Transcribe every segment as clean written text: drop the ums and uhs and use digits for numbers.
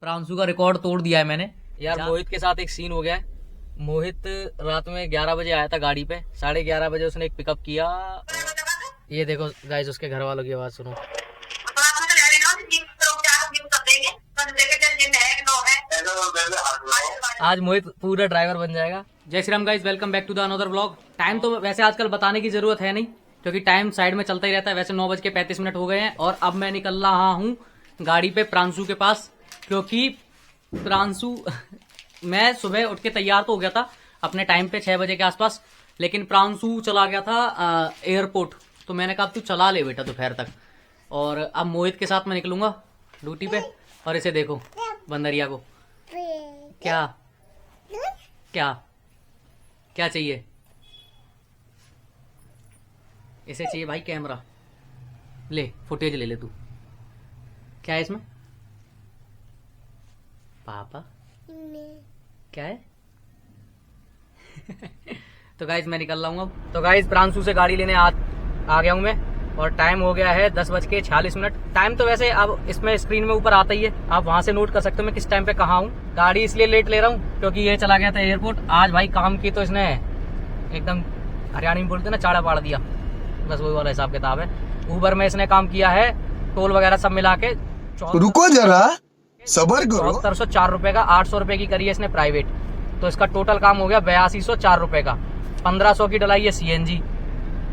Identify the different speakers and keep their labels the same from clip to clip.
Speaker 1: प्रांशु का रिकॉर्ड तोड़ दिया है मैंने यार। मोहित के साथ एक सीन हो गया है। मोहित रात में 11 बजे आया था गाड़ी पे, 11:30 बजे उसने एक पिकअप किया। ये देखो गाइस, उसके घर वालों की आवाज सुनो। आज मोहित पूरा ड्राइवर बन जाएगा। Jai Shri Ram guys, welcome back to the another vlog. Time तो वैसे आजकल बताने की जरूरत है नहीं, क्योंकि टाइम साइड में चलता ही रहता है। वैसे 9:35 हो गए हैं और अब मैं निकल रहा हूँ गाड़ी पे प्रांशु के पास, क्योंकि प्रांशु मैं सुबह उठ के तैयार तो हो गया था अपने टाइम पे 6 बजे के आसपास, लेकिन प्रांशु चला गया था एयरपोर्ट। तो मैंने कहा तू चला ले बेटा दोपहर तक, और अब मोहित के साथ मैं निकलूंगा ड्यूटी पे। और इसे देखो बंदरिया को, क्या क्या क्या चाहिए इसे? चाहिए भाई कैमरा, ले फुटेज ले ले तू। क्या है इसमें पापा? क्या है? तो गाइज मैं निकल रहा हूँ अब। तो गाइज प्रांशु से गाड़ी लेने आ गया हूँ मैं, और टाइम हो गया है 10:46। टाइम तो वैसे अब इसमें स्क्रीन में ऊपर आता ही है, आप वहां से नोट कर सकते हो मैं किस टाइम पे कहाँ हूँ। गाड़ी इसलिए लेट ले रहा हूँ क्योंकि ये चला गया था एयरपोर्ट। आज भाई काम की तो इसने एकदम हरियाणी में बोलते ना चाड़ा पाड़ दिया, बस वही वाला हिसाब किताब है। ऊबर में इसने काम किया है, टोल वगैरह सब मिला के
Speaker 2: रुको जरा सबर करो।
Speaker 1: 7404 रुपए का, 800 रुपए की करी है इसने प्राइवेट, तो इसका टोटल काम हो गया 8204 रुपए का। 1500 की डलाई है सीएनजी।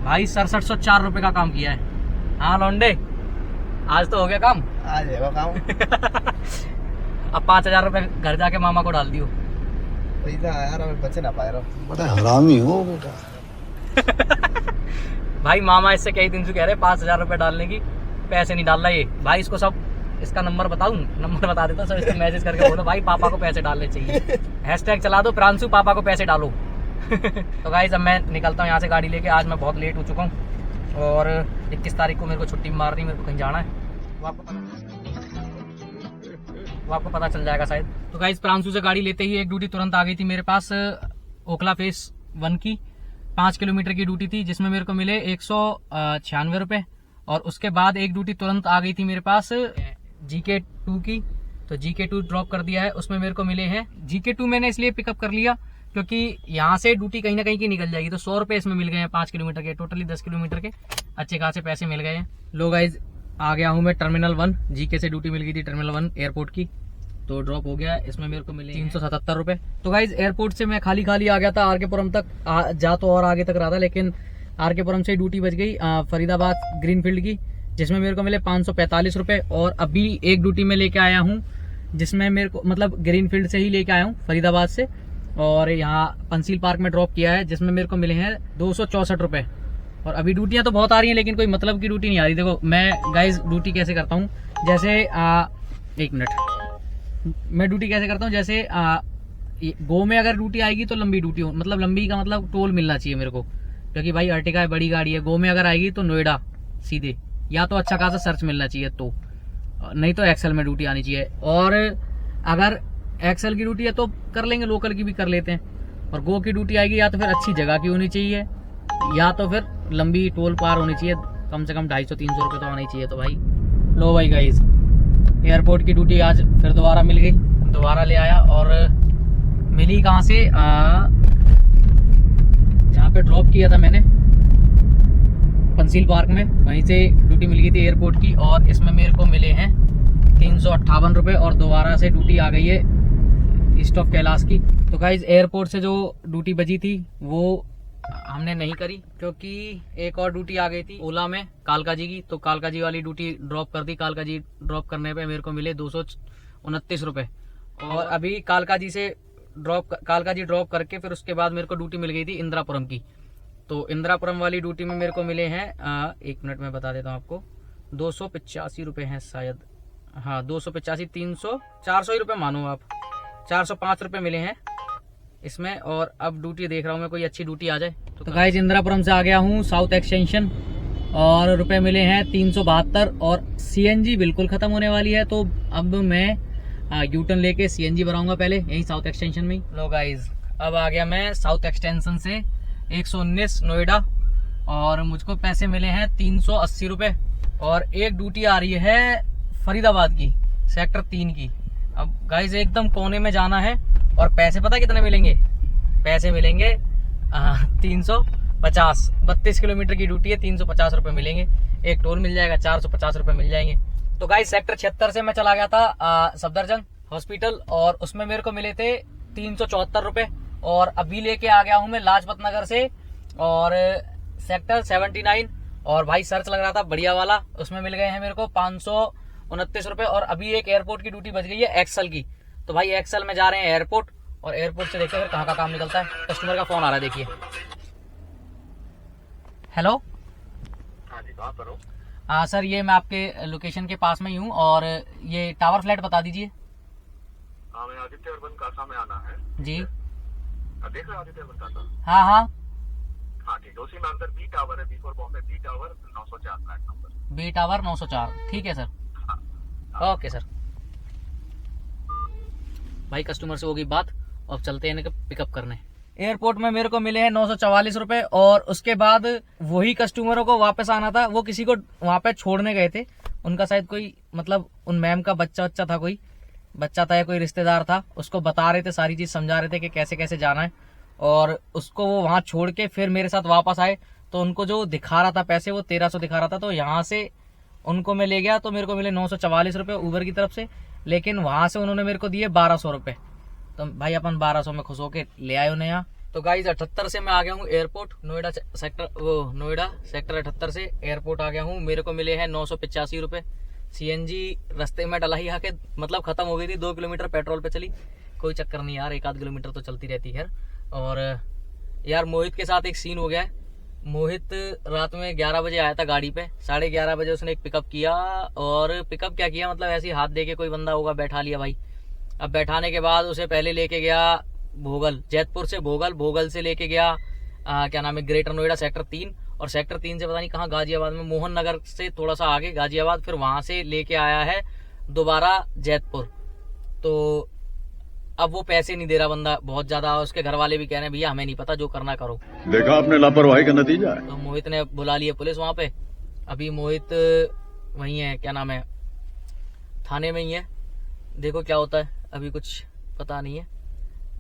Speaker 1: भाई 6704 रुपए का काम किया है। हाँ लौंडे, आज तो हो गया काम।
Speaker 2: आज है काम।
Speaker 1: अब 5000 रुपए घर जाके मामा को डाल दियो।
Speaker 2: यार बचे ना पाए रहो, बड़ा हरामी हो बेटा।
Speaker 1: भाई मामा इससे कई दिन से कह रहे 5000 रुपए डालने की, पैसे नहीं डाल रहा ये। भाई इसको सब इसका नंबर बताऊं, नंबर बता देता, सब इसको मैसेज करके बोलो भाई पापा को पैसे डालने चाहिए। हैशटैग चला दो प्रांशु पापा को पैसे डालो। तो गाइस अब मैं निकलता हूँ यहाँ से गाड़ी लेके। आज मैं बहुत लेट हो चुका हूँ और 21 तारीख को मेरे को छुट्टी मारनी, मेरे को कहीं जाना है। वो आपको पता चल जाएगा शायद। तो गाइस प्रांशु से गाड़ी लेते ही एक ड्यूटी तुरंत आ गई थी मेरे पास, ओखला फेस 1 की 5 किलोमीटर की ड्यूटी थी, जिसमें मेरे को मिले 196 रुपए। और उसके बाद एक ड्यूटी तुरंत आ गई थी मेरे पास GK2 की, तो GK2 ड्रॉप कर दिया है, उसमें मेरे को मिले हैं। GK2 मैंने इसलिए पिकअप कर लिया क्योंकि यहाँ से ड्यूटी कहीं ना कहीं की निकल जाएगी, तो 100 रुपए इसमें मिल गए हैं 5 किलोमीटर के, टोटली 10 किलोमीटर के अच्छे खासे पैसे मिल गए हैं। लो गाइज आ गया हूँ मैं टर्मिनल 1। GK से ड्यूटी मिल गई थी टर्मिनल 1 एयरपोर्ट की, तो ड्रॉप हो गया। इसमें मेरे को मिले 377 रुपए। तो गाइज एयरपोर्ट से मैं खाली आ गया था आरके पुरम तक, जा तो और आगे तक रहा था, लेकिन आरके पुरम से ड्यूटी बच गई फरीदाबाद ग्रीनफील्ड की, जिसमें मेरे को मिले 545 रुपए। और अभी एक ड्यूटी में लेके आया हूँ जिसमें मेरे को मतलब ग्रीनफील्ड से ही लेके आया हूँ फरीदाबाद से, और यहाँ पंसील पार्क में ड्रॉप किया है, जिसमें मेरे को मिले हैं 264 रुपए। और अभी ड्यूटियां तो बहुत आ रही हैं, लेकिन कोई मतलब की ड्यूटी नहीं आ रही। देखो मैं गाइज ड्यूटी कैसे करता हूँ, जैसे 1 मिनट, मैं ड्यूटी कैसे करता हूँ, जैसे गो में अगर ड्यूटी आएगी तो लंबी ड्यूटी हो, मतलब लंबी का मतलब टोल मिलना चाहिए मेरे को, क्योंकि भाई अर्टिगा है, बड़ी गाड़ी है। गो में अगर आएगी तो नोएडा सीधे, या तो अच्छा खासा सर्च मिलना चाहिए, तो नहीं तो एक्सेल में ड्यूटी आनी चाहिए। और अगर एक्सेल की ड्यूटी है तो कर लेंगे, लोकल की भी कर लेते हैं। और गो की ड्यूटी आएगी या तो फिर अच्छी जगह की होनी चाहिए, या तो फिर लंबी टोल पार होनी चाहिए, कम से कम 250-300 रुपये तो आना ही चाहिए। तो भाई लो भाई गाइस, एयरपोर्ट की ड्यूटी आज फिर दोबारा मिल गई, दोबारा ले आया। और मिली कहाँ से, जहाँ पे ड्रॉप किया था मैंने पंसील पार्क में, वहीं से ड्यूटी मिल गई थी एयरपोर्ट की। और इसमें मेरे को मिले हैं 358 रुपए, और दोबारा से ड्यूटी आ गई है ईस्ट ऑफ कैलाश की। तो गाइज एयरपोर्ट से जो ड्यूटी बची थी वो हमने नहीं करी, क्योंकि एक और ड्यूटी आ गई थी ओला में कालका जी की, तो कालका जी वाली ड्यूटी ड्रॉप कर दी। कालका जी ड्रॉप करने पे मेरे को मिले 229 रुपए। और अभी कालका जी ड्रॉप करके फिर उसके बाद मेरे को ड्यूटी मिल गई थी इंदिरापुरम की, तो इंदिरापुरम वाली ड्यूटी में मेरे को मिले हैं 1 मिनट में बता देता हूँ आपको, 285 रुपए हैं शायद, हाँ 285, 300, 400 ही रुपये मानो आप, 405 रुपए मिले हैं इसमें। और अब ड्यूटी देख रहा हूँ मैं, कोई अच्छी ड्यूटी आ जाए। तो गाइस इंदिरापुरम से आ गया हूँ साउथ एक्सटेंशन, और रुपए मिले हैं 372। और सीएनजी बिल्कुल खत्म होने वाली है, तो अब मैं यूटर्न लेके सीएनजी भराऊंगा पहले यही साउथ एक्सटेंशन में। लो गाइज अब आ गया मैं साउथ एक्सटेंशन से 119 नोएडा, और मुझको पैसे मिले हैं 380 रुपए। और एक ड्यूटी आ रही है फरीदाबाद की सेक्टर 3 की, अब गाइस एकदम कोने में जाना है और पैसे पता कितने मिलेंगे? पैसे मिलेंगे 350। 32 किलोमीटर की ड्यूटी है, 350 रुपए मिलेंगे। एक टोल मिल जाएगा, 450 रुपए मिल जाएंगे। तो गाइस सेक्टर 76 से मैं चला गया था सफदरजंग हॉस्पिटल और उसमें मेरे को मिले थे 374 रुपए। और अभी लेके आ गया हूं मैं लाजपत नगर से और सेक्टर 79 और भाई सर्च लग रहा था बढ़िया वाला, उसमें मिल गए हैं मेरे को 529 रुपए। और अभी एक एयरपोर्ट की ड्यूटी बच गई है एक्सल की। तो भाई एक्सल में जा रहे हैं एयरपोर्ट और एयरपोर्ट से देखते हैं फिर कहाँ का काम निकलता है। कस्टमर का फोन आ रहा है, देखिए। हेलो,
Speaker 3: हाँ जी, कहाँ पर हो?
Speaker 1: हाँ सर, ये मैं आपके लोकेशन के पास में ही हूँ और ये टावर फ्लैट बता दीजिए।
Speaker 3: हाँ, मैं आदित्य अर्बन कासा में आना है।
Speaker 1: जी
Speaker 3: देख रहे हो आदित्य अर्बन कासा?
Speaker 1: हाँ हाँ,
Speaker 3: हाँ ठीक है, उसी में अंदर बी टावर है, B4 Bombay, B tower 904 flat number.
Speaker 1: B tower 904, ठीक है सर।
Speaker 3: हाँ।
Speaker 1: Okay sir. भाई कस्टमर से होगी बात, अब चलते हैं इन्हें पिकअप करने। एयरपोर्ट में मेरे को मिले हैं 944 रुपए और उसके बाद वही कस्टमरों को वापस आना था। वो किसी को वहां पे छोड़ने गए थे, उनका शायद कोई मतलब उन मैम का बच्चा था, कोई बच्चा था या कोई रिश्तेदार था, उसको बता रहे थे, सारी चीज समझा रहे थे कि कैसे कैसे जाना है। और उसको वो वहां छोड़ के फिर मेरे साथ वापस आए तो उनको जो दिखा रहा था पैसे वो 1300 दिखा रहा था। तो यहाँ से उनको मैं ले गया तो मेरे को मिले 944 रुपए ऊबर की तरफ से, लेकिन वहां से उन्होंने मेरे को दिए 1200 रुपए। तो भाई अपन 1200 में खुश होके ले आए उन्हें यहाँ। तो गाइस 78 से मैं आ गया हूँ एयरपोर्ट, नोएडा सेक्टर 78 से एयरपोर्ट आ गया हूँ। मेरे को मिले हैं 985 रुपए। सीएनजी रास्ते में डला ही आके मतलब खत्म हो गई थी, 2 किलोमीटर पेट्रोल पे चली। कोई चक्कर नहीं यार, 1-8 किलोमीटर तो चलती रहती है। और यार मोहित के साथ एक सीन हो गया है। मोहित रात में 11 बजे आया था गाड़ी पे, 11:30 बजे उसने एक पिकअप किया। और पिकअप क्या किया, मतलब ऐसे ही हाथ दे के कोई बंदा होगा बैठा लिया भाई। अब बैठाने के बाद उसे पहले लेके गया भोगल, जैतपुर से भोगल से लेके गया क्या नाम है, ग्रेटर नोएडा सेक्टर 3, और सेक्टर 3 से पता नहीं कहाँ गाजियाबाद में, मोहन नगर से थोड़ा सा आगे गाजियाबाद, फिर वहां से लेके आया है दोबारा जैतपुर। तो अब वो पैसे नहीं दे रहा बंदा बहुत ज्यादा, उसके घर वाले भी कह रहे हैं भैया हमें नहीं पता, जो करना करो।
Speaker 3: देखा आपने लापरवाही का नतीजा है।
Speaker 1: तो मोहित ने बुला लिया पुलिस वहां पे। अभी मोहित वही है, क्या नाम है, थाने में ही है। देखो क्या होता है, अभी कुछ पता नहीं है।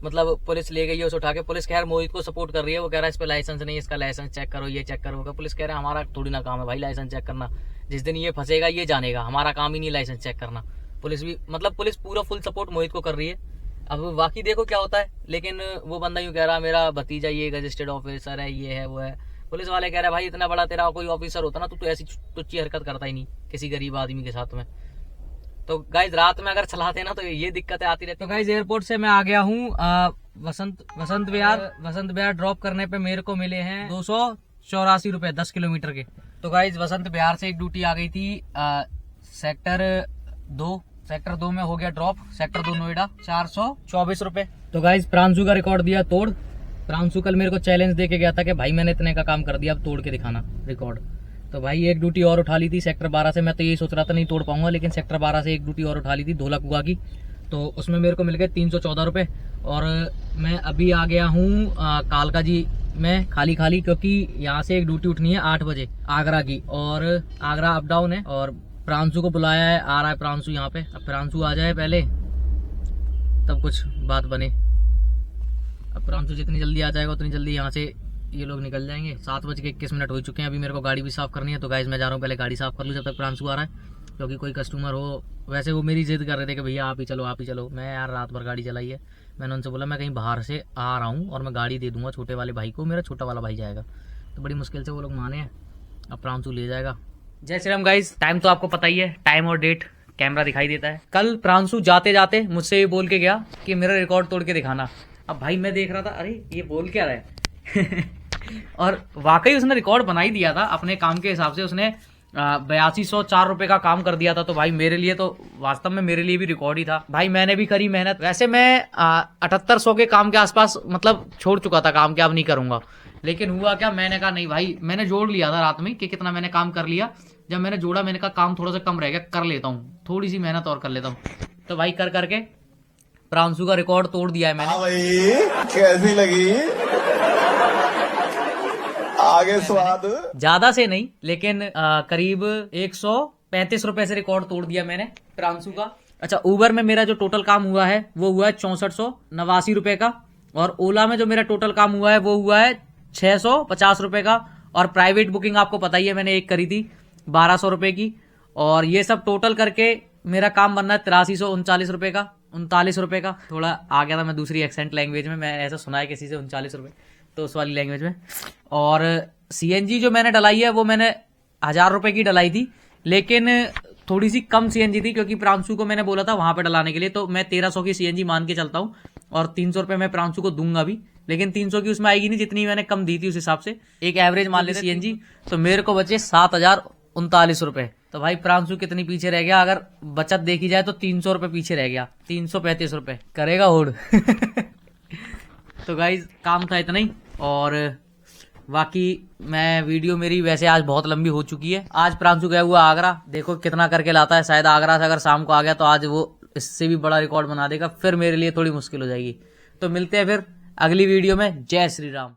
Speaker 1: मतलब पुलिस ले गई है उसे उठा के। पुलिस खैर मोहित को सपोर्ट कर रही है, वो कह रहा है इस पे लाइसेंस नहीं, इसका लाइसेंस चेक करो, ये चेक करो। पुलिस कह रहा है हमारा थोड़ी ना काम है भाई लाइसेंस चेक करना, जिस दिन ये फंसेगा ये जानेगा, हमारा काम ही नहीं लाइसेंस चेक करना। पुलिस भी मतलब पुलिस पूरा फुल सपोर्ट मोहित को कर रही है। अब बाकी देखो क्या होता है। लेकिन वो बंदा यूं कह रहा मेरा भतीजा ये रजिस्टर्ड ऑफिसर है, ये है वो है। पुलिस वाले कह रहे भाई इतना बड़ा तेरा कोई ऑफिसर होता ना तो ऐसी तुच्ची हरकत करता ही नहीं किसी गरीब आदमी के साथ में। तो गाइज रात में अगर चलाते ना तो ये दिक्कतें आती रहती। तो गाइज एयरपोर्ट से मैं आ गया हूँ वसंत विहार ड्रॉप करने पे मेरे को मिले हैं 284 रुपए 10 किलोमीटर के। तो गाइज वसंत विहार से एक ड्यूटी आ गई थी सेक्टर 2 में हो गया ड्रॉप, सेक्टर 2 नोएडा 424 रुपए। तो गाइज प्रांशु का रिकॉर्ड दिया तोड़। प्रांशु कल मेरे को चैलेंज दे के गया था कि भाई मैंने इतने का काम कर दिया, अब तोड़ के दिखाना रिकॉर्ड। तो भाई एक ड्यूटी और उठा ली थी सेक्टर 12 से। मैं तो यही सोच रहा था नहीं तोड़ पाऊंगा, लेकिन सेक्टर 12 से एक ड्यूटी और उठा ली थी धोला कुआ की। तो उसमें मेरे को मिल गए 314 रुपए। और मैं अभी आ गया हूँ कालका जी में खाली क्योंकि यहाँ से एक ड्यूटी उठनी है 8 बजे आगरा की, और आगरा अप डाउन है। और प्रांशु को बुलाया है, आ रहा है प्रांशु यहाँ पे। अब प्रांशु आ जाए पहले तब कुछ बात बने। अब प्रांशु जितनी जल्दी आ जाएगा उतनी जल्दी यहाँ से ये लोग निकल जाएंगे। 7:21 हो चुके हैं। अभी मेरे को गाड़ी भी साफ करनी है। तो गाइज मैं जा रहा हूँ पहले गाड़ी साफ कर लूँ जब तक प्रांशु आ रहा है, क्योंकि कोई कस्टमर हो। वैसे वो मेरी जिद कर रहे थे कि भैया आप ही चलो। मैं यार रात भर गाड़ी चलाई है। मैंने उनसे बोला मैं कहीं बाहर से आ रहा हूँ और मैं गाड़ी दे दूंगा छोटे वाले भाई को, मेरा छोटा वाला भाई जाएगा। तो बड़ी मुश्किल से वो लोग माने हैं। अब प्रांशु ले जाएगा। जय श्री राम गाइज। टाइम तो आपको पता ही है, टाइम और डेट कैमरा दिखाई देता है। कल प्रांशु जाते जाते मुझसे ये बोल के गया कि मेरा रिकॉर्ड तोड़ के दिखाना। अब भाई मैं देख रहा था अरे ये बोल क्या रहा है और वाकई उसने रिकॉर्ड बना ही दिया था अपने काम के हिसाब से। उसने 8204 रुपए का काम कर दिया था। तो भाई मेरे लिए तो वास्तव में मेरे लिए भी रिकॉर्ड ही था भाई। मैंने भी करी मेहनत। वैसे मैं 7800 के काम के आसपास मतलब छोड़ चुका था काम के, अब नहीं करूंगा। लेकिन हुआ क्या, मैंने कहा नहीं भाई, मैंने जोड़ लिया था रात में कि कितना मैंने काम कर लिया। जब मैंने जोड़ा मैंने कहा काम थोड़ा सा कम रह गया, कर लेता हूँ, थोड़ी सी मेहनत और कर लेता हूँ। तो भाई कर करके प्रांशु का रिकॉर्ड तोड़ दिया है मैंने।
Speaker 2: भाई कैसी लगी आगे स्वाद?
Speaker 1: ज्यादा से नहीं, लेकिन करीब 135 रुपए से रिकॉर्ड तोड़ दिया मैंने प्रांशु का। अच्छा, उबर में मेरा जो टोटल काम हुआ है वो हुआ है 6489 रुपए का, और ओला में जो मेरा टोटल काम हुआ है वो हुआ है 650 रुपए का, और प्राइवेट बुकिंग आपको पता ही है मैंने एक करी थी 1200 रुपए की, और ये सब टोटल करके मेरा काम बनना है 8339 रुपए का, 39 रुपए का। थोड़ा आ गया था मैं दूसरी एक्सेंट लैंग्वेज में, मैं ऐसा सुना है किसी से 39 रुपए, तो उस वाली लैंग्वेज में। और सीएनजी जो मैंने डलाई है वो मैंने 1000 रुपए की डलाई थी, लेकिन थोड़ी सी कम सीएनजी थी क्योंकि प्रांशु को मैंने बोला था वहां पे डलाने के लिए, तो मैं 1300 की सीएनजी मान के चलता हूँ, और 300 रुपए मैं प्रांशु को दूंगा भी, लेकिन 300 की उसमें आएगी नहीं जितनी मैंने कम दी थी उस हिसाब से, एक एवरेज मान लेते सीएनजी, तो मेरे को बचे 7039 रुपए। तो भाई प्रांशु कितनी पीछे रह गया, अगर बचत देखी जाए तो 300 रुपए पीछे रह गया, 335 रुपए करेगा होड़। तो गाइज काम था इतना ही, और बाकी मैं वीडियो मेरी वैसे आज बहुत लंबी हो चुकी है। आज प्रांशु गया हुआ आगरा, देखो कितना करके लाता है, शायद आगरा से अगर शाम को आ गया तो आज वो इससे भी बड़ा रिकॉर्ड बना देगा, फिर मेरे लिए थोड़ी मुश्किल हो जाएगी। तो मिलते हैं फिर अगली वीडियो में। जय श्री राम।